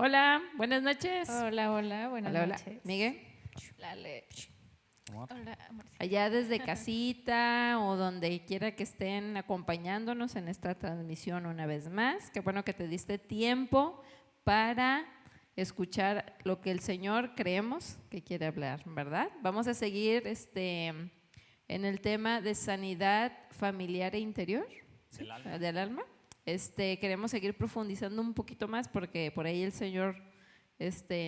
Hola, buenas noches. Hola, hola, buenas Hola, hola. noches. Miguel, Hola, amorcito. allá desde casita o donde quiera que estén acompañándonos en esta transmisión una vez más. Qué bueno que te diste tiempo para escuchar lo que el Señor creemos que quiere hablar, ¿verdad? Vamos a seguir en el tema de sanidad familiar e interior, ¿sí? Del alma. Queremos seguir profundizando un poquito más porque por ahí el Señor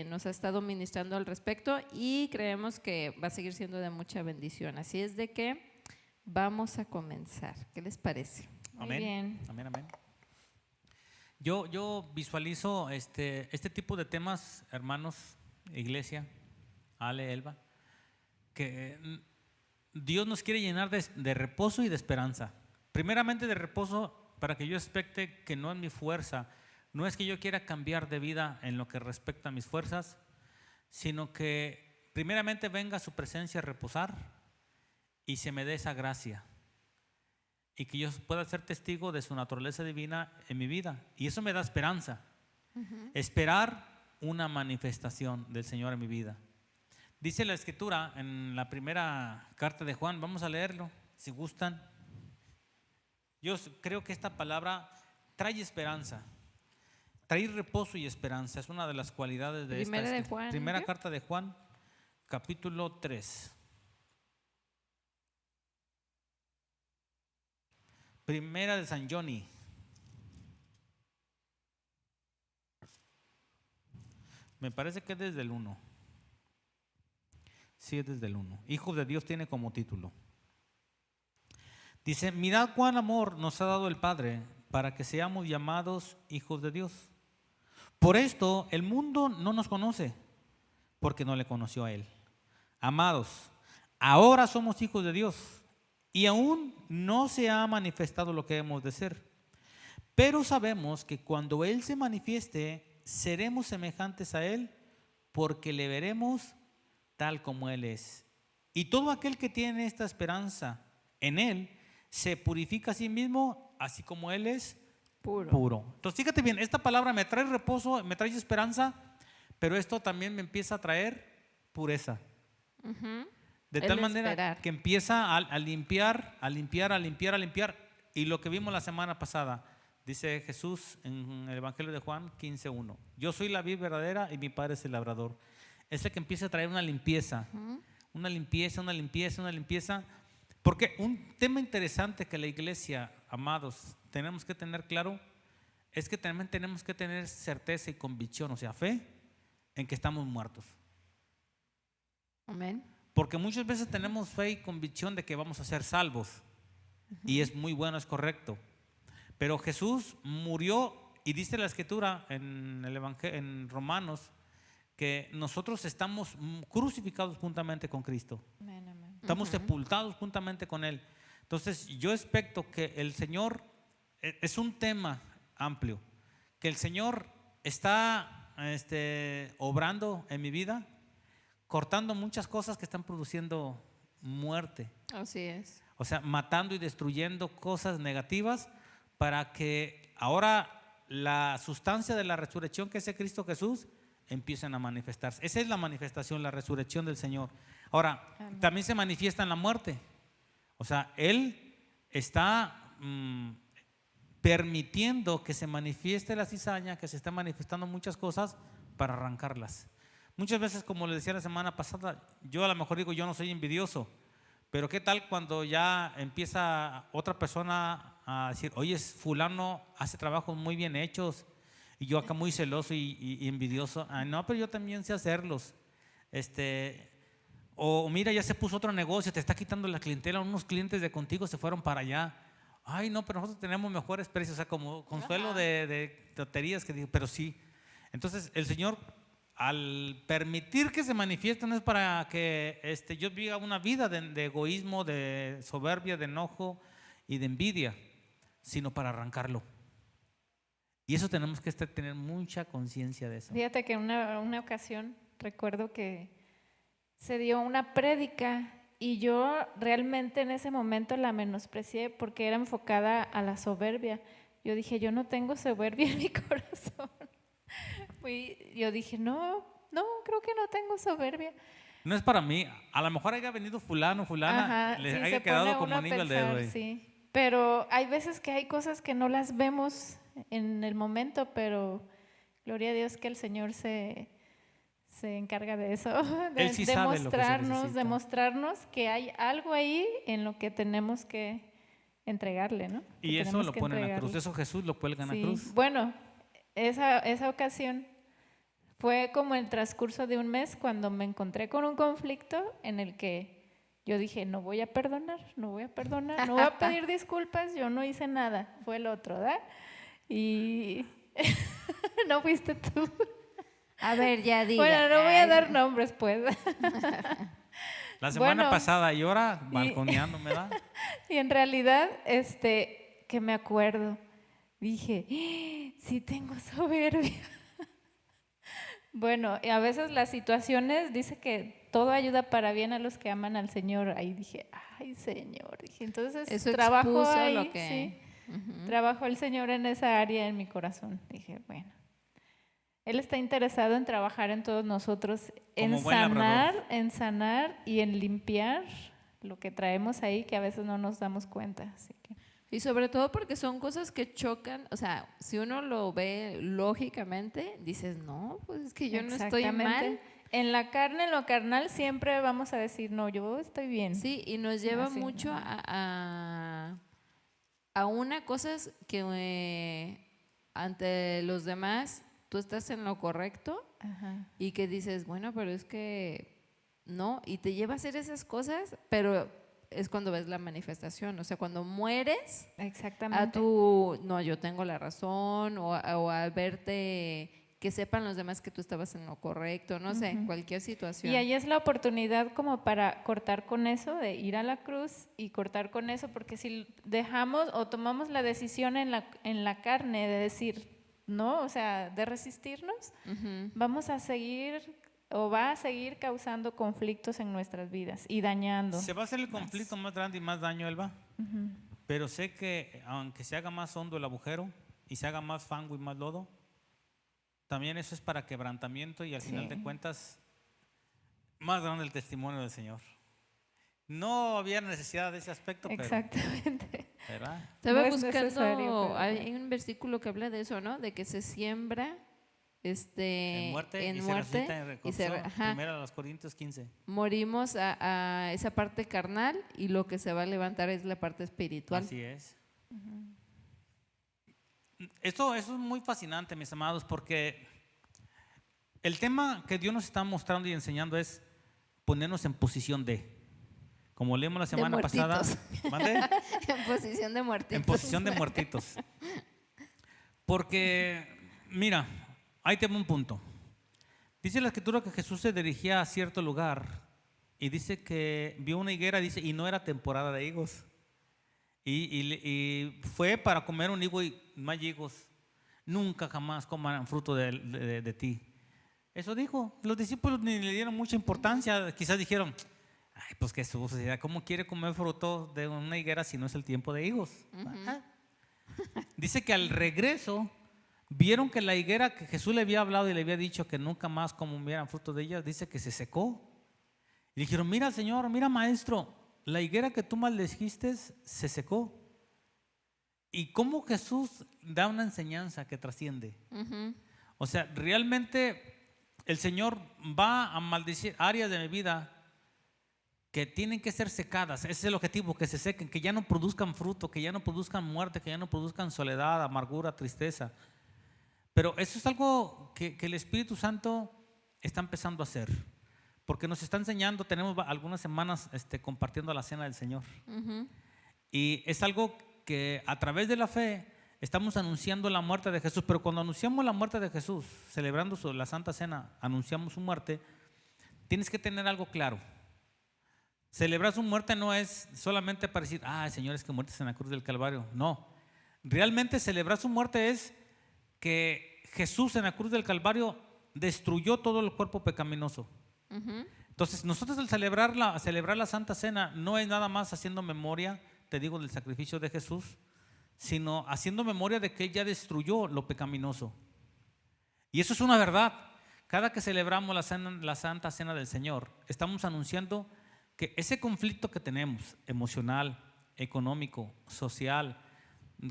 nos ha estado ministrando al respecto y creemos que va a seguir siendo de mucha bendición. Así es de que vamos a comenzar. ¿Qué les parece? Muy Amén. bien. Amén, amén. Yo visualizo este tipo de temas, hermanos, iglesia, Ale, Elba, que Dios nos quiere llenar de reposo y de esperanza. Primeramente de reposo para que yo expecte que no es mi fuerza, no es que yo quiera cambiar de vida en lo que respecta a mis fuerzas, sino que primeramente venga a su presencia a reposar y se me dé esa gracia y que yo pueda ser testigo de su naturaleza divina en mi vida. Y eso me da esperanza. Esperar una manifestación del Señor en mi vida. Dice la Escritura en la primera carta de Juan, vamos a leerlo, si gustan. Yo creo que esta palabra trae esperanza, trae reposo y esperanza. Es una de las cualidades de Primera de Juan, primera ¿qué? carta de Juan, capítulo 3. Primera de San Johnny. Me parece que es desde el 1. Sí, es desde el 1. Hijos de Dios tiene como título. Dice, mirad cuán amor nos ha dado el Padre para que seamos llamados hijos de Dios. Por esto el mundo no nos conoce, porque no le conoció a Él. Amados, ahora somos hijos de Dios y aún no se ha manifestado lo que hemos de ser. Pero sabemos que cuando Él se manifieste, seremos semejantes a Él, porque le veremos tal como Él es. Y todo aquel que tiene esta esperanza en Él, se purifica a sí mismo, así como Él es puro. Entonces fíjate bien, esta palabra me trae reposo, me trae esperanza, pero esto también me empieza a traer pureza. De tal manera esperar. que empieza a limpiar, a limpiar, a limpiar, a limpiar. Y lo que vimos la semana pasada, dice Jesús en el Evangelio de Juan 15:1. Yo soy la vid verdadera y mi Padre es el labrador. Es el que empieza a traer una limpieza, una limpieza, una limpieza, una limpieza. Porque un tema interesante que la iglesia, amados, tenemos que tener claro, es que también tenemos que tener certeza y convicción, o sea, fe en que estamos muertos. Amén. Porque muchas veces tenemos fe y convicción de que vamos a ser salvos. Y es muy bueno, es correcto. Pero Jesús murió y dice la Escritura en el Evangelio, en Romanos, que nosotros estamos crucificados juntamente con Cristo. Amén, amén. Estamos sepultados juntamente con Él. Entonces yo expecto que el Señor, es un tema amplio, que el Señor está obrando en mi vida, cortando muchas cosas que están produciendo muerte. Así es. O sea, matando y destruyendo cosas negativas para que ahora la sustancia de la resurrección que es Cristo Jesús empiecen a manifestarse. Esa es la manifestación, la resurrección del Señor. Ahora, también se manifiesta en la muerte. O sea, Él está permitiendo que se manifieste la cizaña, que se están manifestando muchas cosas para arrancarlas. Muchas veces, como les decía la semana pasada, yo a lo mejor digo, yo no soy envidioso, pero ¿qué tal cuando ya empieza otra persona a decir, oye, fulano hace trabajos muy bien hechos y yo acá muy celoso y envidioso? Ay, no, pero yo también sé hacerlos. O mira, ya se puso otro negocio, te está quitando la clientela, unos clientes de contigo se fueron para allá. Ay, no, pero nosotros tenemos mejores precios, o sea, como consuelo de tonterías que digo, pero sí. Entonces, el Señor, al permitir que se manifieste, no es para que yo viva una vida de egoísmo, de soberbia, de enojo y de envidia, sino para arrancarlo. Y eso tenemos que tener mucha conciencia de eso. Fíjate que en una ocasión recuerdo que se dio una prédica y yo realmente en ese momento la menosprecié porque era enfocada a la soberbia. Yo dije, yo no tengo soberbia en mi corazón. Yo dije, no, creo que no tengo soberbia. No es para mí. A lo mejor haya venido fulano, fulana, Ajá, les sí, haya se quedado pone como uno a anillo al dedo. pensar, sí. Pero hay veces que hay cosas que no las vemos en el momento, pero gloria a Dios que el Señor se encarga de eso, Él sí sabe lo que se necesita. demostrarnos que hay algo ahí en lo que tenemos que entregarle, ¿no? Que Y eso tenemos lo que pone en la cruz. entregarle. Eso Jesús lo cuelga en la Sí, cruz. bueno, esa ocasión fue como el transcurso de un mes cuando me encontré con un conflicto en el que yo dije, no voy a perdonar, no voy a pedir disculpas, yo no hice nada, fue el otro, ¿verdad? Y no fuiste tú. A ver, ya diga. Bueno, no voy a Ay, dar nombres, pues. La semana Bueno, pasada y ahora balconeándome, ¿verdad? Y en realidad, que me acuerdo, dije, sí tengo soberbia. Bueno, y a veces las situaciones dice que todo ayuda para bien a los que aman al Señor. Ahí dije, ay Señor, dije, entonces eso trabajo expuso ahí, lo que... sí, Ujú. trabajó el Señor en esa área en mi corazón. Dije, bueno, Él está interesado en trabajar en todos nosotros, Como buen labrador. en sanar y en limpiar lo que traemos ahí que a veces no nos damos cuenta. Así que Y sobre todo porque son cosas que chocan, o sea, si uno lo ve lógicamente, dices, no, pues es que yo no estoy mal. En la carne, en lo carnal, siempre vamos a decir, no, yo estoy bien. Sí, y nos lleva Así, mucho ¿no? a una cosa que ante los demás tú estás en lo correcto Ajá. y que dices, bueno, pero es que no, y te lleva a hacer esas cosas, pero es cuando ves la manifestación, o sea, cuando mueres Exactamente. a tu, no, yo tengo la razón, o a verte, que sepan los demás que tú estabas en lo correcto, no sé, cualquier situación. Y ahí es la oportunidad como para cortar con eso, de ir a la cruz y cortar con eso, porque si dejamos o tomamos la decisión en la carne de decir, no, o sea, de resistirnos, Ujú. vamos a seguir o va a seguir causando conflictos en nuestras vidas y dañando. Se va a hacer el conflicto más grande y más daño, Elba. Pero sé que aunque se haga más hondo el agujero y se haga más fango y más lodo, también eso es para quebrantamiento y al final de cuentas, más grande el testimonio del Señor. No había necesidad de ese aspecto, Exactamente. ¿verdad? Estaba No es necesario, buscando, pero hay un versículo que habla de eso, ¿no? De que se siembra En muerte y se resucita en recorrección. Primero a los Corintios 15. morimos a esa parte carnal y lo que se va a levantar es la parte espiritual. Así es. Eso es muy fascinante, mis amados, porque el tema que Dios nos está mostrando y enseñando es ponernos en posición de, como leímos la semana pasada, muertitos. ¿mande? En posición de muertitos. En posición de muertitos. Porque, mira, ahí tengo un punto. Dice la escritura que Jesús se dirigía a cierto lugar y dice que vio una higuera, dice, y no era temporada de higos. Y fue para comer un higo y no hay higos. Nunca jamás coman fruto de ti. Eso dijo. Los discípulos ni le dieron mucha importancia. Quizás dijeron, ay, pues Jesús, ¿cómo quiere comer fruto de una higuera si no es el tiempo de higos? Dice que al regreso vieron que la higuera que Jesús le había hablado y le había dicho que nunca más comieran fruto de ella, dice que se secó. Y dijeron, mira Señor, mira Maestro, la higuera que tú maldijiste se secó. Y cómo Jesús da una enseñanza que trasciende. O sea, realmente el Señor va a maldecir áreas de mi vida que tienen que ser secadas. Ese es el objetivo, que se sequen, que ya no produzcan fruto, que ya no produzcan muerte, que ya no produzcan soledad, amargura, tristeza. Pero eso es algo que el Espíritu Santo está empezando a hacer. Porque nos está enseñando, tenemos algunas semanas compartiendo la cena del Señor. Y es algo que a través de la fe estamos anunciando la muerte de Jesús. Pero cuando anunciamos la muerte de Jesús, celebrando la Santa Cena, anunciamos su muerte, tienes que tener algo claro. Celebrar su muerte no es solamente para decir, Señor, es que muertes en la cruz del Calvario. No, realmente celebrar su muerte es que Jesús en la cruz del Calvario destruyó todo el cuerpo pecaminoso. Entonces nosotros al celebrar la Santa Cena no es nada más haciendo memoria, te digo, del sacrificio de Jesús, sino haciendo memoria de que Él ya destruyó lo pecaminoso. Y eso es una verdad. Cada que celebramos la Santa Cena del Señor, estamos anunciando que ese conflicto que tenemos, emocional, económico, social,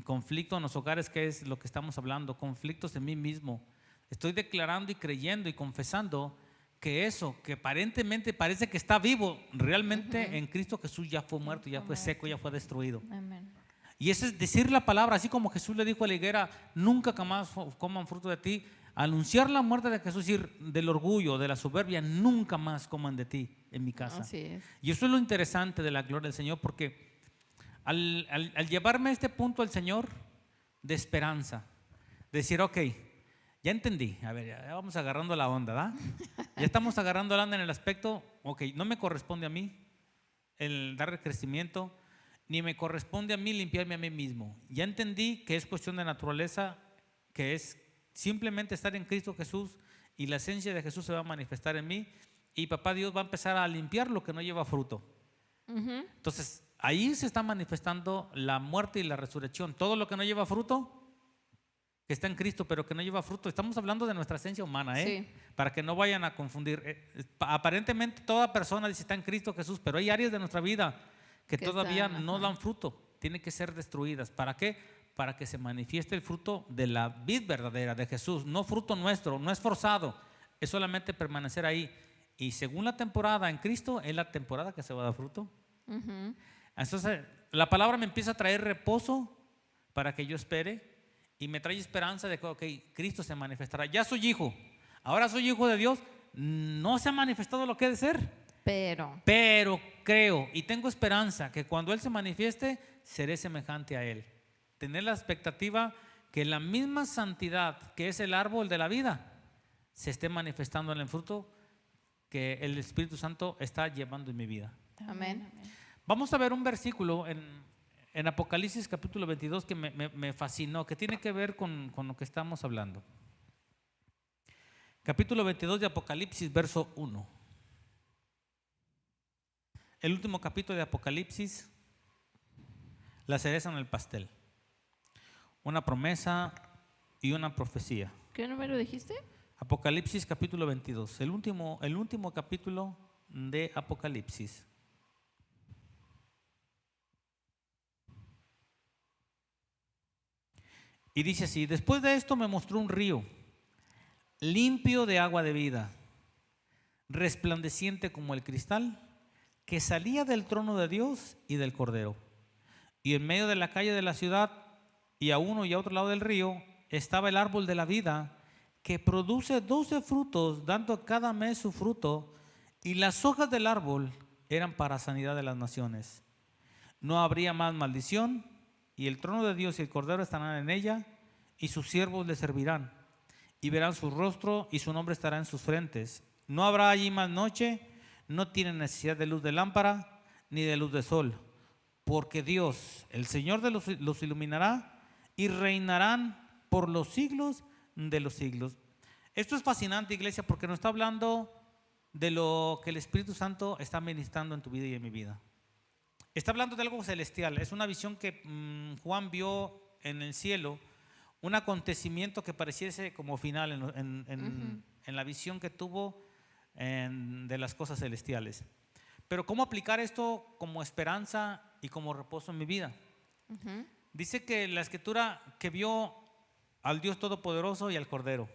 conflicto en los hogares, que es lo que estamos hablando, conflictos en mí mismo, estoy declarando y creyendo y confesando que eso, que aparentemente parece que está vivo, realmente en Cristo Jesús ya fue muerto, ya fue seco, ya fue destruido. Amén. Y eso es decir la palabra, así como Jesús le dijo a la higuera, nunca jamás coman fruto de ti. Anunciar la muerte de Jesús, decir del orgullo, de la soberbia, nunca más coman de ti en mi casa. Así es. Y eso es lo interesante de la gloria del Señor, porque al llevarme a este punto al Señor de esperanza, decir, ok, ya entendí, a ver, ya vamos agarrando la onda, ¿verdad? Ya estamos agarrando la onda en el aspecto, ok, no me corresponde a mí el dar el crecimiento, ni me corresponde a mí limpiarme a mí mismo. Ya entendí que es cuestión de naturaleza, que es simplemente estar en Cristo Jesús y la esencia de Jesús se va a manifestar en mí y papá Dios va a empezar a limpiar lo que no lleva fruto. Entonces, ahí se está manifestando la muerte y la resurrección. Todo lo que no lleva fruto, que está en Cristo, pero que no lleva fruto. Estamos hablando de nuestra esencia humana, Sí. para que no vayan a confundir. Aparentemente toda persona dice está en Cristo Jesús, pero hay áreas de nuestra vida que Que todavía están, no ajá. dan fruto. Tienen que ser destruidas. ¿Para qué? Para que se manifieste el fruto de la vid verdadera de Jesús. No fruto nuestro, no es forzado. Es solamente permanecer ahí. Y según la temporada en Cristo, es la temporada que se va a dar fruto. Entonces, la palabra me empieza a traer reposo para que yo espere y me trae esperanza de que, ok, Cristo se manifestará. Ya soy hijo, ahora soy hijo de Dios. No se ha manifestado lo que ha de ser, pero creo y tengo esperanza que cuando Él se manifieste, seré semejante a Él. Tener la expectativa que la misma santidad que es el árbol de la vida se esté manifestando en el fruto que el Espíritu Santo está llevando en mi vida. Amén. Vamos a ver un versículo en Apocalipsis capítulo 22 que me fascinó, que tiene que ver con lo que estamos hablando. Capítulo 22 de Apocalipsis, verso 1. El último capítulo de Apocalipsis, la cereza en el pastel. Una promesa y una profecía. ¿Qué número dijiste? Apocalipsis capítulo 22, el último capítulo de Apocalipsis. Y dice así: después de esto me mostró un río limpio de agua de vida, resplandeciente como el cristal, que salía del trono de Dios y del Cordero. Y en medio de la calle de la ciudad, y a uno y a otro lado del río, estaba el árbol de la vida, que produce 12 frutos, dando cada mes su fruto, y las hojas del árbol eran para sanidad de las naciones. No habría más maldición, y el trono de Dios y el Cordero estarán en ella, y sus siervos le servirán, y verán su rostro, y su nombre estará en sus frentes. No habrá allí más noche, no tienen necesidad de luz de lámpara, ni de luz de sol, porque Dios, el Señor de los iluminará, y reinarán por los siglos de los siglos. Esto es fascinante, iglesia, porque nos está hablando de lo que el Espíritu Santo está ministrando en tu vida y en mi vida. Está hablando de algo celestial. Es una visión que Juan vio en el cielo, un acontecimiento que pareciese como final en la visión que tuvo de las cosas celestiales. Pero ¿cómo aplicar esto como esperanza y como reposo en mi vida? Dice que la Escritura que vio al Dios Todopoderoso y al Cordero.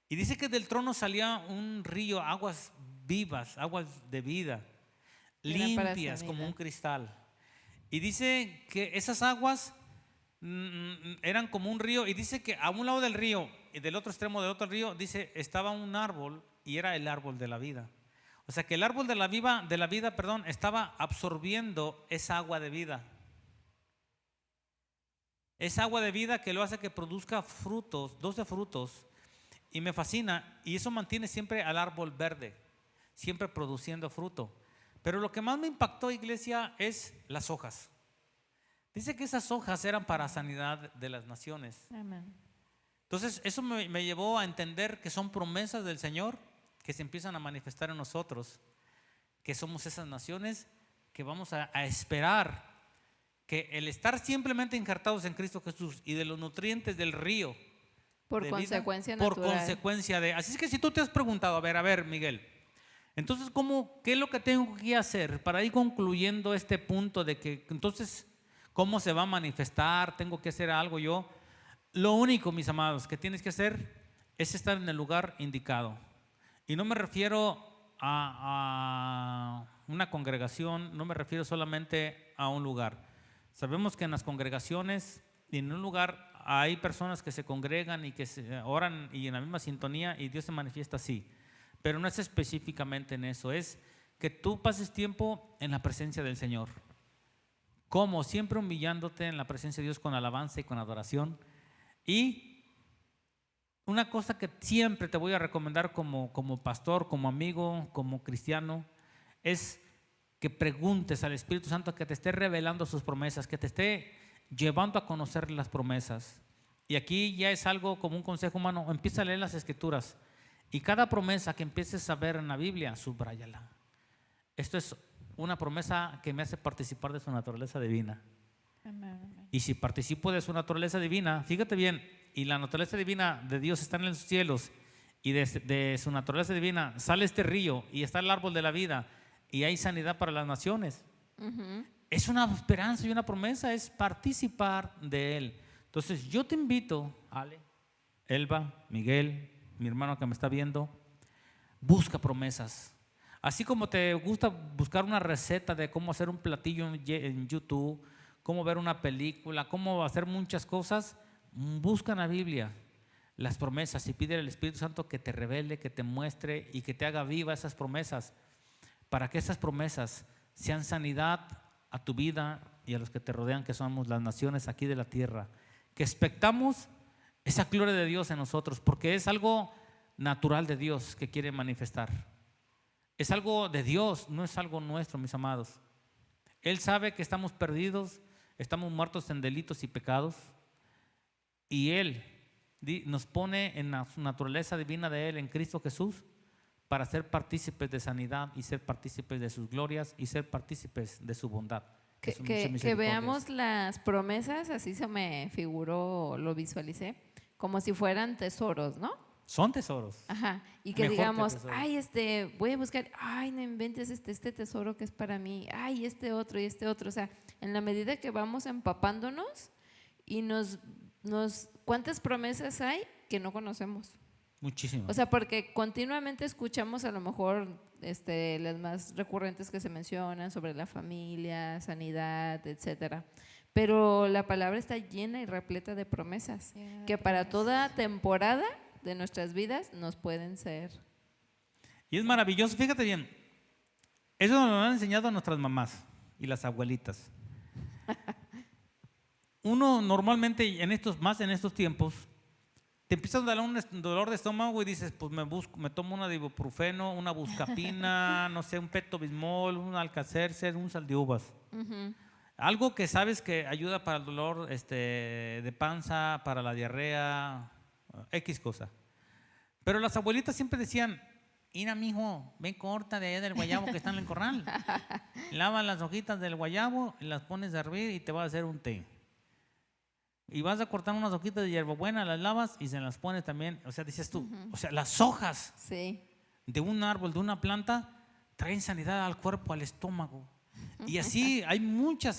Y dice que del trono salía un río, aguas vivas, aguas de vida, limpias como un cristal. Y dice que esas aguas eran como un río, y dice que a un lado del río y del otro extremo del otro río, dice, estaba un árbol y era el árbol de la vida. O sea que el árbol de la vida, estaba absorbiendo esa agua de vida. Esa agua de vida que lo hace que produzca frutos, 12 frutos. Y me fascina, y eso mantiene siempre al árbol verde, siempre produciendo fruto. Pero lo que más me impactó, iglesia, es las hojas. Dice que esas hojas eran para sanidad de las naciones. Amén. Entonces eso me llevó a entender que son promesas del Señor que se empiezan a manifestar en nosotros, que somos esas naciones que vamos a esperar que el estar simplemente injertados en Cristo Jesús y de los nutrientes del río Por de vida, consecuencia por natural. consecuencia de. Así es que si tú te has preguntado, a ver, Miguel, entonces, ¿qué es lo que tengo que hacer para ir concluyendo este punto de que entonces, cómo se va a manifestar? ¿Tengo que hacer algo yo? Lo único, mis amados, que tienes que hacer es estar en el lugar indicado. Y no me refiero a una congregación, no me refiero solamente a un lugar. Sabemos que en las congregaciones y en un lugar hay personas que se congregan y que se oran y en la misma sintonía y Dios se manifiesta así. Pero no es específicamente en eso, es que tú pases tiempo en la presencia del Señor. ¿Cómo? Siempre humillándote en la presencia de Dios con alabanza y con adoración. Y una cosa que siempre te voy a recomendar como pastor, como amigo, como cristiano, es que preguntes al Espíritu Santo que te esté revelando sus promesas, que te esté llevando a conocer las promesas. Y aquí ya es algo como un consejo humano, empieza a leer las Escrituras y cada promesa que empieces a ver en la Biblia, subráyala. Esto es una promesa que me hace participar de su naturaleza divina. Amén, amén. Y si participo de su naturaleza divina, fíjate bien, y la naturaleza divina de Dios está en los cielos, y de su naturaleza divina sale este río y está el árbol de la vida y hay sanidad para las naciones. Es una esperanza y una promesa, es participar de él. Entonces yo te invito, Ale, Elba, Miguel, mi hermano que me está viendo, busca promesas. Así como te gusta buscar una receta de cómo hacer un platillo en YouTube, cómo ver una película, cómo hacer muchas cosas, busca en la Biblia las promesas y pide al Espíritu Santo que te revele, que te muestre y que te haga viva esas promesas, para que esas promesas sean sanidad a tu vida y a los que te rodean, que somos las naciones aquí de la tierra, que expectamos esa gloria de Dios en nosotros, porque es algo natural de Dios que quiere manifestar. Es algo de Dios, no es algo nuestro, mis amados. Él sabe que estamos perdidos, estamos muertos en delitos y pecados, y Él nos pone en la naturaleza divina de Él, en Cristo Jesús, para ser partícipes de sanidad y ser partícipes de sus glorias y ser partícipes de su bondad. de sus Que misericordias. veamos las promesas, así se me figuró, lo visualicé, como si fueran tesoros, ¿no? Son tesoros. Ajá, y que Mejor que digamos, tesoros. ay, voy a buscar, ay, no inventes este tesoro que es para mí, ay, este otro y este otro. O sea, en la medida que vamos empapándonos y ¿cuántas promesas hay que no conocemos? Muchísimo. O sea, porque continuamente escuchamos a lo mejor las más recurrentes que se mencionan sobre la familia, sanidad, etcétera. Pero la palabra está llena y repleta de promesas que para toda temporada de nuestras vidas nos pueden ser. Y es maravilloso, fíjate bien, eso nos lo han enseñado nuestras mamás y las abuelitas. Uno normalmente más en estos tiempos, te empieza a dar un dolor de estómago y dices, pues me tomo una de ibuprofeno, una buscapina, no sé, un Pepto-Bismol, un Alka-Seltzer, un sal de uvas. Algo que sabes que ayuda para el dolor de panza, para la diarrea, X cosa. Pero las abuelitas siempre decían, mira, mijo, ven, corta de allá del guayabo que está en el corral. Lava las hojitas del guayabo y las pones a hervir y te va a hacer un té. Y vas a cortar unas hojitas de hierbabuena, las lavas y se las pones también. O sea, dices tú, o sea, las hojas Sí. de un árbol, de una planta, traen sanidad al cuerpo, al estómago. Y así hay muchas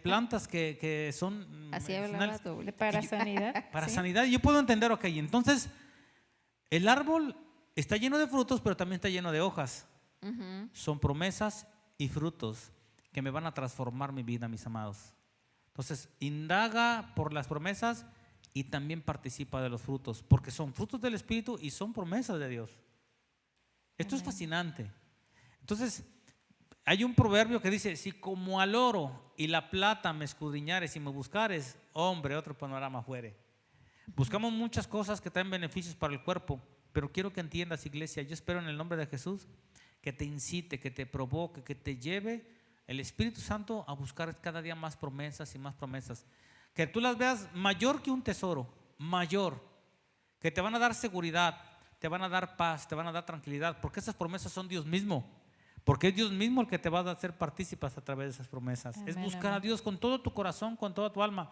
plantas que son Así hablaba tu abuelita. Para sanidad. para sí. sanidad. Yo puedo entender, ok, entonces el árbol está lleno de frutos, pero también está lleno de hojas. Son promesas y frutos que me van a transformar mi vida, mis amados. Entonces, indaga por las promesas y también participa de los frutos, porque son frutos del Espíritu y son promesas de Dios. Esto es fascinante. Entonces, hay un proverbio que dice, si como al oro y la plata me escudriñares y me buscares, hombre, otro panorama fuere. Buscamos muchas cosas que traen beneficios para el cuerpo, pero quiero que entiendas, iglesia, yo espero en el nombre de Jesús que te incite, que te provoque, que te lleve el Espíritu Santo a buscar cada día más promesas y más promesas. Que tú las veas mayor que un tesoro, mayor, que te van a dar seguridad, te van a dar paz, te van a dar tranquilidad, porque esas promesas son Dios mismo. Porque es Dios mismo el que te va a hacer partícipas a través de esas promesas. Amén, es buscar a amén. Dios con todo tu corazón, con toda tu alma.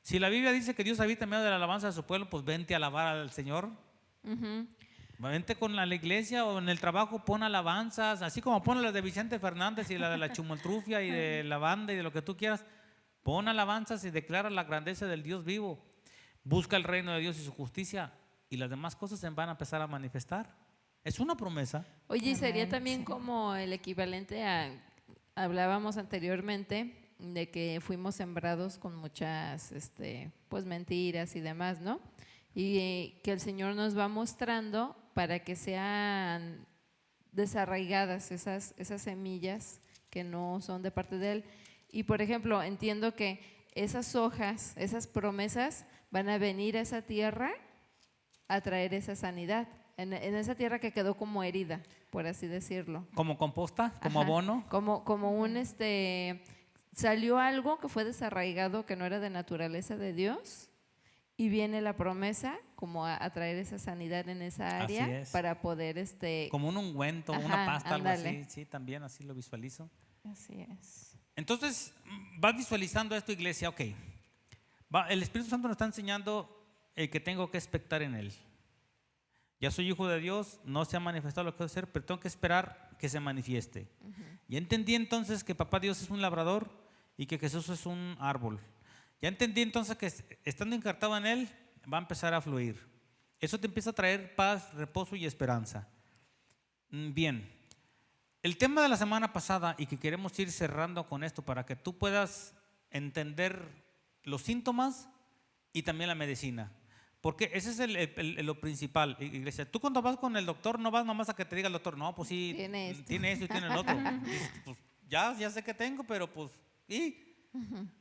Si la Biblia dice que Dios habita en medio de la alabanza de su pueblo, pues vente a alabar al Señor. Ujú. Vente con la iglesia o en el trabajo, pon alabanzas, así como pon las de Vicente Fernández y la de la Chumoltrufia y de la banda y de lo que tú quieras. Pon alabanzas y declara la grandeza del Dios vivo. Busca el reino de Dios y su justicia y las demás cosas se van a empezar a manifestar. Es una promesa. Oye, y sería Amén, también sí. como el equivalente a, hablábamos anteriormente de que fuimos sembrados con muchas, pues mentiras y demás, ¿no? Y que el Señor nos va mostrando para que sean desarraigadas esas semillas que no son de parte de Él. Y por ejemplo, entiendo que esas hojas, esas promesas van a venir a esa tierra a traer esa sanidad, en esa tierra que quedó como herida, por así decirlo. Como composta, como Ajá, abono. como un salió algo que fue desarraigado, que no era de naturaleza de Dios, y viene la promesa como a traer esa sanidad en esa Así área es. para poder Como un ungüento, Ajá, una pasta, algo ándale. así. Sí, también así lo visualizo. Así es. Entonces, vas visualizando esto, iglesia, ok. El Espíritu Santo nos está enseñando el que tengo que expectar en Él. Ya soy hijo de Dios, no se ha manifestado lo que voy a hacer, pero tengo que esperar que se manifieste. Ya entendí entonces que papá Dios es un labrador y que Jesús es un árbol. Ya entendí entonces que estando encartado en Él, va a empezar a fluir. Eso te empieza a traer paz, reposo y esperanza. Bien, el tema de la semana pasada y que queremos ir cerrando con esto para que tú puedas entender los síntomas y también la medicina. Porque ese es lo principal, iglesia. Tú cuando vas con el doctor no vas nomás a que te diga el doctor, no, pues sí, Tiene esto. tiene esto y tiene el otro. Dices, pues ya sé que tengo, pero pues,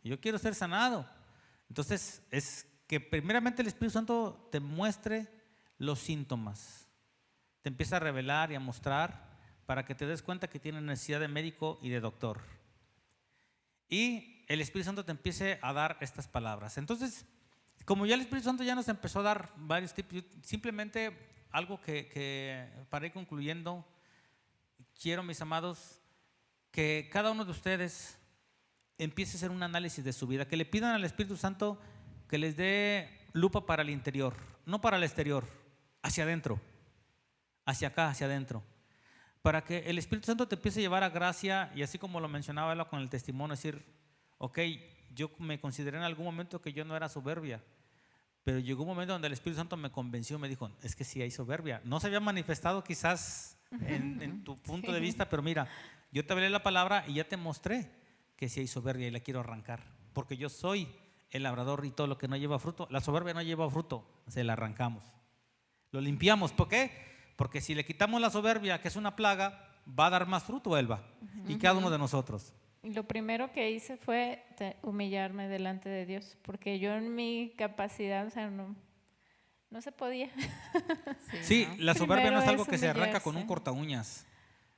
yo quiero ser sanado. Entonces, es que primeramente el Espíritu Santo te muestre los síntomas. Te empieza a revelar y a mostrar para que te des cuenta que tienes necesidad de médico y de doctor. Y el Espíritu Santo te empiece a dar estas palabras. Entonces, como ya el Espíritu Santo ya nos empezó a dar varios tips, simplemente algo que para ir concluyendo, quiero, mis amados, que cada uno de ustedes empiece a hacer un análisis de su vida, que le pidan al Espíritu Santo que les dé lupa para el interior, no para el exterior, hacia adentro, hacia acá, hacia adentro, para que el Espíritu Santo te empiece a llevar a gracia y así como lo mencionaba él con el testimonio, decir, ok, yo me consideré en algún momento que yo no era soberbia, pero llegó un momento donde el Espíritu Santo me convenció, me dijo, es que sí hay soberbia, no se había manifestado quizás en tu punto de vista, pero mira, yo te hablé la palabra y ya te mostré que sí hay soberbia y la quiero arrancar, porque yo soy el labrador y todo lo que no lleva fruto, la soberbia no lleva fruto, se la arrancamos, lo limpiamos. ¿Por qué? Porque si le quitamos la soberbia, que es una plaga, va a dar más fruto, Elba, y cada uno de nosotros. Y lo primero que hice fue humillarme delante de Dios, porque yo en mi capacidad, o sea, no se podía. Sí, ¿no? la soberbia Primero no es algo es que se arranca con un humillarse. corta uñas.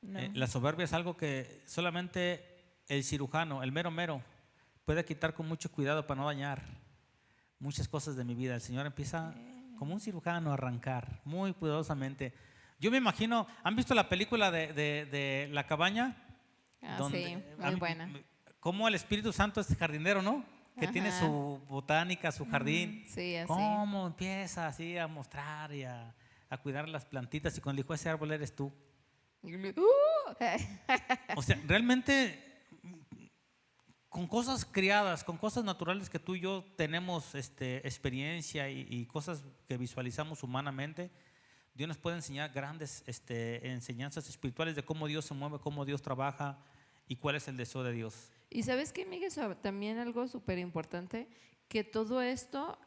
No. La soberbia es algo que solamente el cirujano, el mero mero, puede quitar con mucho cuidado para no dañar muchas cosas de mi vida. El Señor empieza como un cirujano a arrancar muy cuidadosamente. Yo me imagino, ¿han visto la película de La Cabaña? Sí, muy buena. Cómo el Espíritu Santo es jardinero, ¿no? Que tiene Ajá. su botánica, su jardín. Sí, así. Cómo empieza así a mostrar y a cuidar las plantitas y cuando dijo ese árbol eres tú. O sea, realmente con cosas criadas, con cosas naturales que tú y yo tenemos experiencia y cosas que visualizamos humanamente, Dios nos puede enseñar grandes enseñanzas espirituales de cómo Dios se mueve, cómo Dios trabaja y cuál es el deseo de Dios. Y sabes que, Miguel, también algo súper importante, que todo esto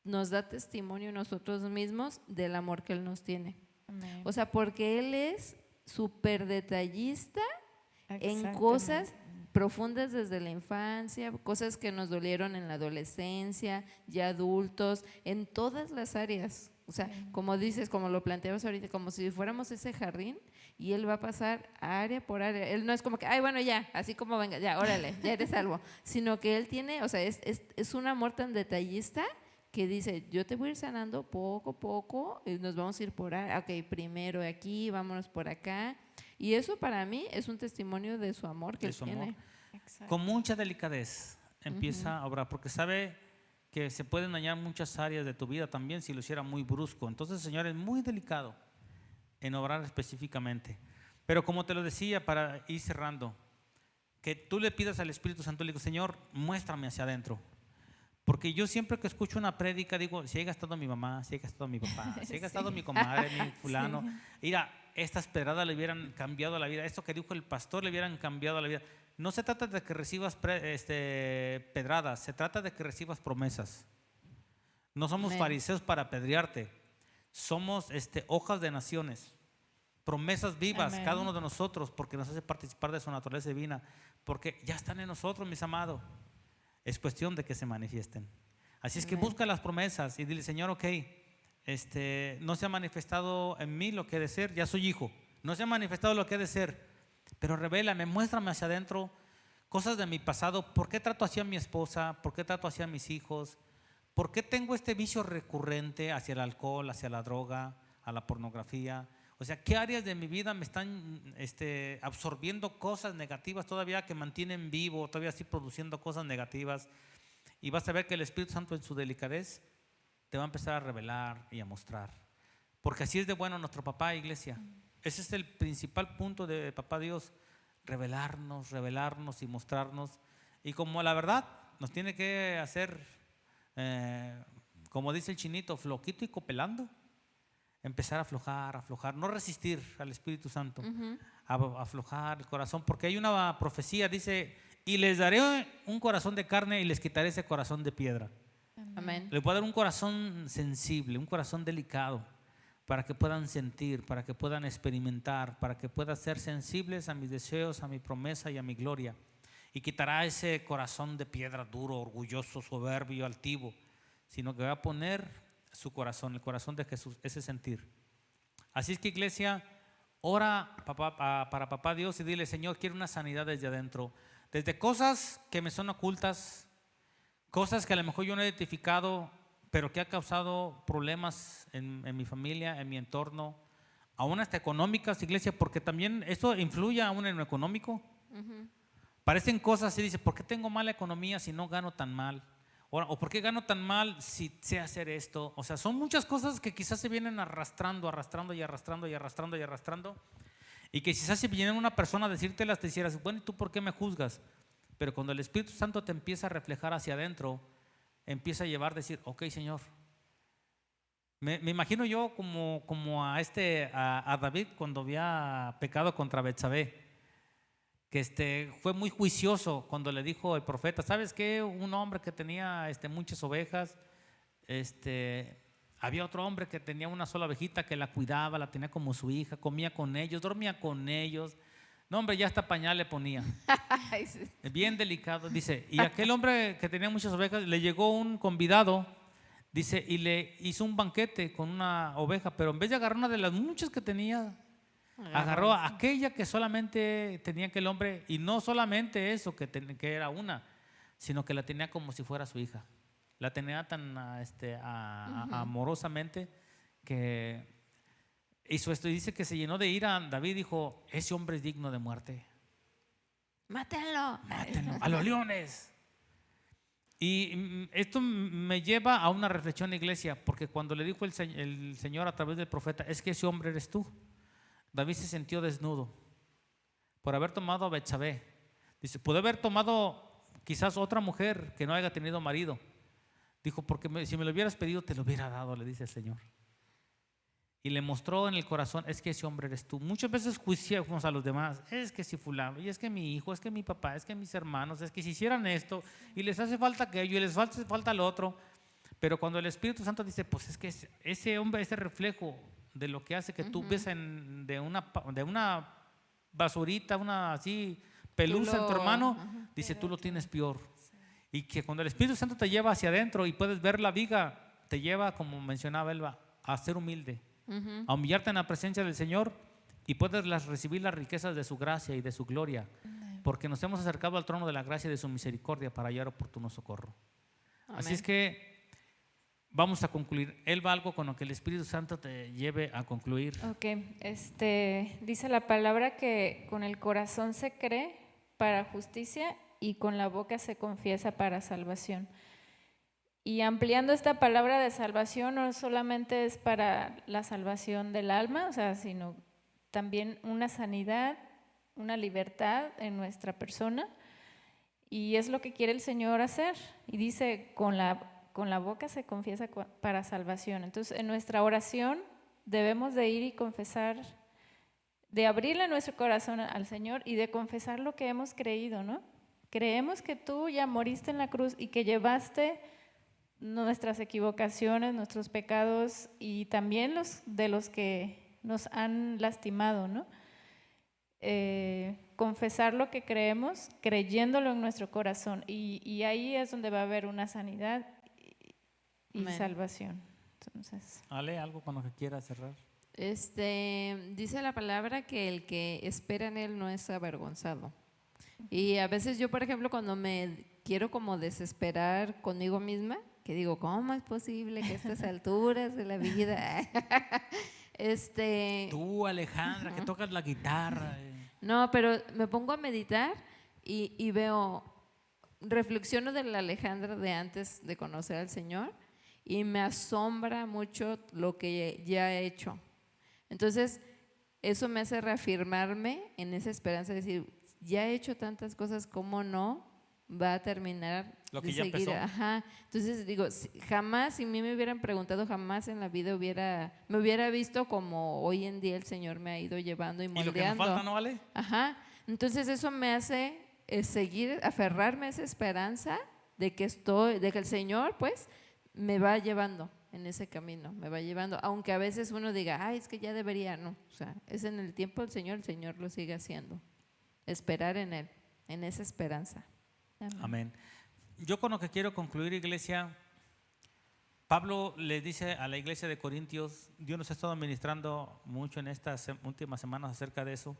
nos da testimonio nosotros mismos del amor que Él nos tiene. Amén. O sea, porque Él es súper detallista en Exactamente. cosas profundas desde la infancia, cosas que nos dolieron en la adolescencia, ya adultos, en todas las áreas. O sea, como dices, como lo planteabas ahorita, como si fuéramos ese jardín y Él va a pasar área por área. Él no es como que, ay, bueno, ya, así como venga, ya, órale, ya eres salvo. Sino que Él tiene, o sea, es un amor tan detallista que dice, yo te voy a ir sanando poco a poco y nos vamos a ir por área. Ok, primero aquí, vámonos por acá. Y eso para mí es un testimonio de su amor que De Él su tiene. amor. Exacto. Con mucha delicadez empieza a obrar, porque sabe que se pueden dañar muchas áreas de tu vida también si lo hiciera muy brusco. Entonces, Señor, es muy delicado en obrar específicamente. Pero como te lo decía, para ir cerrando, que tú le pidas al Espíritu Santo, le digo, Señor, muéstrame hacia adentro. Porque yo siempre que escucho una prédica digo, si haya gastado mi mamá, si haya gastado mi papá, si haya gastado mi comadre, mi fulano, mira, estas pedradas le hubieran cambiado la vida, esto que dijo el pastor le hubieran cambiado la vida. No se trata de que recibas pedradas, se trata de que recibas promesas. No somos Amén. fariseos para apedrearte, somos hojas de naciones, promesas vivas, Amén. cada uno de nosotros, porque nos hace participar de su naturaleza divina, porque ya están en nosotros, mis amados. Es cuestión de que se manifiesten. Así es que Amén. busca las promesas y dile, Señor, ok, no se ha manifestado en mí lo que he de ser, ya soy hijo. No se ha manifestado lo que he de ser, pero revélame, muéstrame hacia adentro cosas de mi pasado. ¿Por qué trato así a mi esposa? ¿Por qué trato así a mis hijos? ¿Por qué tengo este vicio recurrente hacia el alcohol, hacia la droga, a la pornografía? O sea, ¿qué áreas de mi vida me están absorbiendo cosas negativas todavía que mantienen vivo, todavía así produciendo cosas negativas? Y vas a ver que el Espíritu Santo en su delicadez te va a empezar a revelar y a mostrar. Porque así es de bueno nuestro papá, iglesia. Ese es el principal punto de Papá Dios, revelarnos y mostrarnos. Y como la verdad nos tiene que hacer, como dice el chinito, floquito y copelando. Empezar a aflojar, no resistir al Espíritu Santo, aflojar el corazón, porque hay una profecía, dice, y les daré un corazón de carne y les quitaré ese corazón de piedra. Amén. Les voy a dar un corazón sensible, un corazón delicado, para que puedan sentir, para que puedan experimentar, para que puedan ser sensibles a mis deseos, a mi promesa y a mi gloria. Y quitará ese corazón de piedra duro, orgulloso, soberbio, altivo, sino que va a poner su corazón, el corazón de Jesús, ese sentir. Así es que, iglesia, ora para Papá Dios y dile, Señor, quiero una sanidad desde adentro, desde cosas que me son ocultas, cosas que a lo mejor yo no he identificado, pero que ha causado problemas en mi familia, en mi entorno, aún hasta económicas, iglesia, porque también esto influye aún en lo económico. Parecen cosas y dice, ¿por qué tengo mala economía si no gano tan mal? ¿O por qué gano tan mal si sé hacer esto? O sea, son muchas cosas que quizás se vienen arrastrando. Y que quizás si viniera una persona a decírtelas, te dijeras, bueno, ¿y tú por qué me juzgas? Pero cuando el Espíritu Santo te empieza a reflejar hacia adentro, empieza a llevar, decir, ok, Señor. Me imagino yo como a David cuando había pecado contra Betsabé, que fue muy juicioso cuando le dijo el profeta, ¿sabes qué? Un hombre que tenía muchas ovejas, había otro hombre que tenía una sola ovejita que la cuidaba, la tenía como su hija, comía con ellos, dormía con ellos. No, hombre, ya hasta pañal le ponía. Ay, sí. Bien delicado, dice. Y aquel hombre que tenía muchas ovejas, le llegó un convidado, dice, y le hizo un banquete con una oveja, pero en vez de agarrar una de las muchas que tenía, agarró a aquella que solamente tenía aquel hombre, y no solamente eso, que era una, sino que la tenía como si fuera su hija. La tenía tan amorosamente que hizo esto. Y dice que se llenó de ira. David dijo, ese hombre es digno de muerte. Mátenlo. Mátenlo, a los leones. Y esto me lleva a una reflexión, iglesia, porque cuando le dijo el Señor a través del profeta, es que ese hombre eres tú. David se sintió desnudo por haber tomado a Betsabé. Dice, puede haber tomado quizás otra mujer que no haya tenido marido. Dijo, porque si me lo hubieras pedido, te lo hubiera dado, le dice el Señor. Y le mostró en el corazón, es que ese hombre eres tú. Muchas veces juiciamos a los demás, es que si fulano, y es que mi hijo, es que mi papá, es que mis hermanos, es que si hicieran esto, y les hace falta aquello, y les hace falta lo otro. Pero cuando el Espíritu Santo dice, pues es que ese hombre, ese reflejo de lo que hace que tú ves de una basurita, una así pelusa en tu hermano, dice, tú lo tienes peor. Y que cuando el Espíritu Santo te lleva hacia adentro y puedes ver la viga, te lleva, como mencionaba Elba, a ser humilde, a humillarte en la presencia del Señor, y puedes recibir las riquezas de su gracia y de su gloria, porque nos hemos acercado al trono de la gracia y de su misericordia para hallar oportuno socorro. Amén. Así es que vamos a concluir. Elba, algo con lo que el Espíritu Santo te lleve a concluir. Ok, dice la palabra que con el corazón se cree para justicia y con la boca se confiesa para salvación. Y ampliando esta palabra de salvación, no solamente es para la salvación del alma, o sea, sino también una sanidad, una libertad en nuestra persona. Y es lo que quiere el Señor hacer. Y dice, con la boca se confiesa para salvación. Entonces, en nuestra oración debemos de ir y confesar, de abrirle nuestro corazón al Señor y de confesar lo que hemos creído, ¿no? Creemos que tú ya moriste en la cruz y que llevaste nuestras equivocaciones, nuestros pecados y también los de los que nos han lastimado, ¿no? Confesar lo que creemos, creyéndolo en nuestro corazón y ahí es donde va a haber una sanidad y Amén. salvación. Entonces, Ale, algo con lo que quieras cerrar. Dice la palabra que el que espera en él no es avergonzado. Y a veces yo, por ejemplo, cuando me quiero como desesperar conmigo misma, que digo, ¿cómo es posible que a estas alturas de la vida? Tú, Alejandra, que tocas la guitarra. No, pero me pongo a meditar y veo, reflexiono de la Alejandra de antes de conocer al Señor y me asombra mucho lo que ya he hecho. Entonces, eso me hace reafirmarme en esa esperanza de decir, ya he hecho tantas cosas, ¿cómo no va a terminar Lo de que ya seguir? empezó. Ajá. Entonces digo, jamás, si a mí me hubieran preguntado, jamás en la vida me hubiera visto como hoy en día el Señor me ha ido llevando y Y lo que nos moldeando. falta, ¿no, Ale? Ajá. Entonces eso me hace seguir, aferrarme a esa esperanza de que el Señor, pues, me va llevando en ese camino, me va llevando, aunque a veces uno diga, ay, es que ya debería, no, o sea, es en el tiempo del Señor, el Señor lo sigue haciendo, esperar en Él, en esa esperanza. Amén. Yo con lo que quiero concluir, iglesia, Pablo le dice a la iglesia de Corintios, Dios nos ha estado ministrando mucho en estas últimas semanas acerca de eso.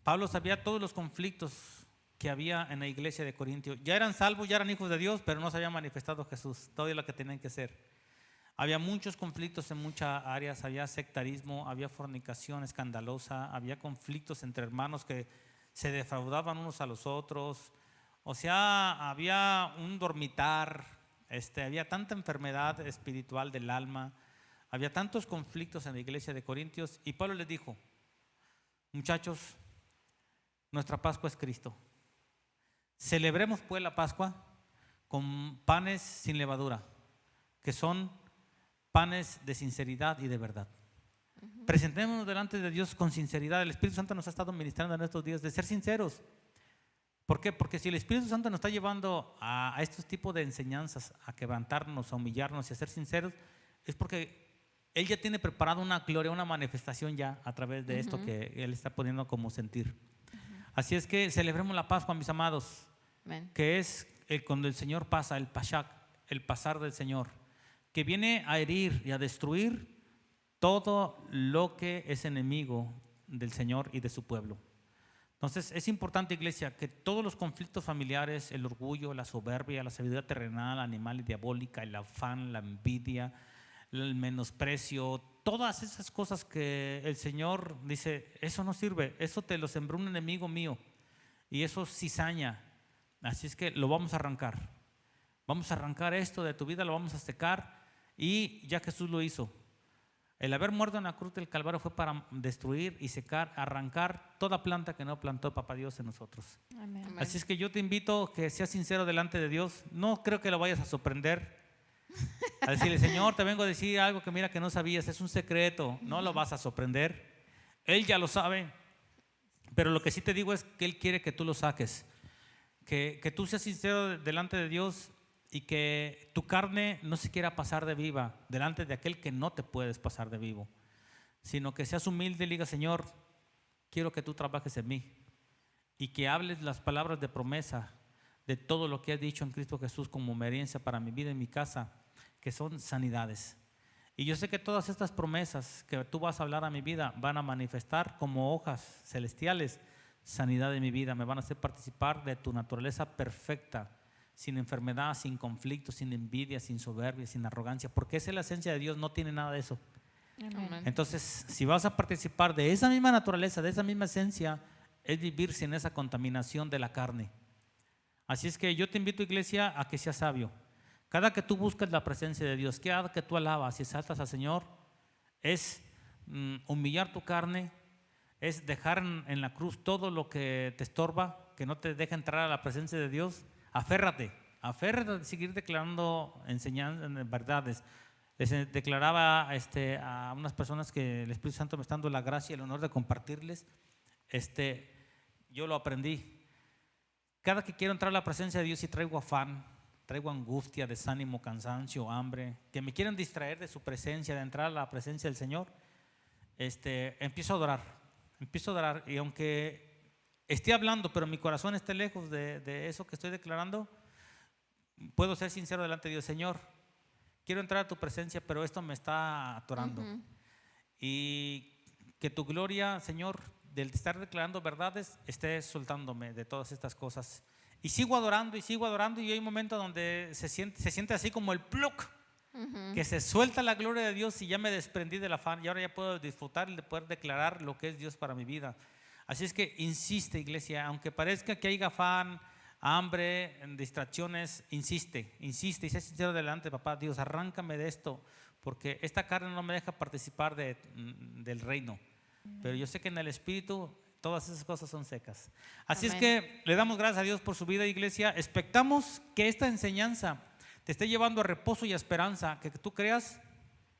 Pablo sabía todos los conflictos que había en la iglesia de Corintios. Ya eran salvos, ya eran hijos de Dios, pero no se había manifestado Jesús, todo lo que tenían que ser. Había muchos conflictos en muchas áreas, había sectarismo, había fornicación escandalosa, había conflictos entre hermanos que se defraudaban unos a los otros. O sea, había un dormitar, había tanta enfermedad espiritual del alma, había tantos conflictos en la iglesia de Corintios y Pablo les dijo, muchachos, nuestra Pascua es Cristo. Celebremos pues la Pascua con panes sin levadura, que son panes de sinceridad y de verdad. Presentémonos delante de Dios con sinceridad. El Espíritu Santo nos ha estado ministrando en estos días de ser sinceros. ¿Por qué? Porque si el Espíritu Santo nos está llevando a estos tipos de enseñanzas, a quebrantarnos, a humillarnos y a ser sinceros, es porque Él ya tiene preparado una gloria, una manifestación ya a través de esto que Él está poniendo como sentir. Así es que celebremos la Pascua, mis amados, que es cuando el Señor pasa, el Pashak, el pasar del Señor, que viene a herir y a destruir todo lo que es enemigo del Señor y de su pueblo. Entonces es importante, iglesia, que todos los conflictos familiares, el orgullo, la soberbia, la sabiduría terrenal, animal y diabólica, el afán, la envidia, el menosprecio, todas esas cosas que el Señor dice, eso no sirve, eso te lo sembró un enemigo mío y eso cizaña. Así es que lo vamos a arrancar. Vamos a arrancar esto de tu vida, lo vamos a secar y ya Jesús lo hizo. El haber muerto en la cruz del Calvario fue para destruir y secar, arrancar toda planta que no plantó Papá Dios en nosotros. amén. Así es que yo te invito que seas sincero delante de Dios. No creo que lo vayas a sorprender. A decirle, Señor, te vengo a decir algo que mira que no sabías, es un secreto. No lo vas a sorprender. Él ya lo sabe. Pero lo que sí te digo es que Él quiere que tú lo saques. Que tú seas sincero delante de Dios y que tu carne no se quiera pasar de viva delante de aquel que no te puedes pasar de vivo, sino que seas humilde y diga, Señor, quiero que tú trabajes en mí y que hables las palabras de promesa de todo lo que has dicho en Cristo Jesús como herencia para mi vida y mi casa, que son sanidades. Y yo sé que todas estas promesas que tú vas a hablar a mi vida van a manifestar como hojas celestiales sanidad de mi vida, me van a hacer participar de tu naturaleza perfecta, sin enfermedad, sin conflicto, sin envidia, sin soberbia, sin arrogancia, porque esa es la esencia de Dios, no tiene nada de eso. Amén. Entonces, si vas a participar de esa misma naturaleza, de esa misma esencia, es vivir sin esa contaminación de la carne. Así es que yo te invito, iglesia, a que seas sabio, Cada que tú buscas la presencia de Dios, cada que tú alabas y exaltas al Señor, es humillar tu carne, es dejar en la cruz todo lo que te estorba, que no te deja entrar a la presencia de Dios. Aférrate a seguir declarando enseñanzas, verdades. Les declaraba a unas personas que el Espíritu Santo me está dando la gracia y el honor de compartirles. Yo lo aprendí. Cada que quiero entrar a la presencia de Dios y traigo afán, traigo angustia, desánimo, cansancio, hambre, que me quieren distraer de su presencia, de entrar a la presencia del Señor, empiezo a adorar, y aunque esté hablando, pero mi corazón esté lejos de eso que estoy declarando, puedo ser sincero delante de Dios. Señor, quiero entrar a tu presencia, pero esto me está atorando. Y que tu gloria, Señor, del estar declarando verdades, esté soltándome de todas estas cosas. Y sigo adorando, y hay un momento donde se siente así como el pluck, que se suelta la gloria de Dios y ya me desprendí del afán y ahora ya puedo disfrutar y poder declarar lo que es Dios para mi vida. Así es que insiste, iglesia, aunque parezca que haya afán, hambre, distracciones, insiste y sé sincero delante, papá Dios, arráncame de esto, porque esta carne no me deja participar del reino, pero yo sé que en el Espíritu todas esas cosas son secas. Así Amén. Es que le damos gracias a Dios por su vida, iglesia. Expectamos que esta enseñanza te esté llevando a reposo y a esperanza, que tú creas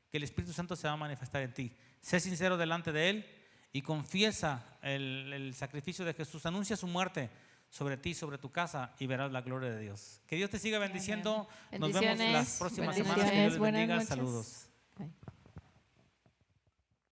que el Espíritu Santo se va a manifestar en ti. Sé sincero delante de Él y confiesa el sacrificio de Jesús. Anuncia su muerte sobre ti, sobre tu casa, y verás la gloria de Dios. Que Dios te siga bendiciendo. Nos vemos las próximas semanas. Que Dios les bendiga. Saludos.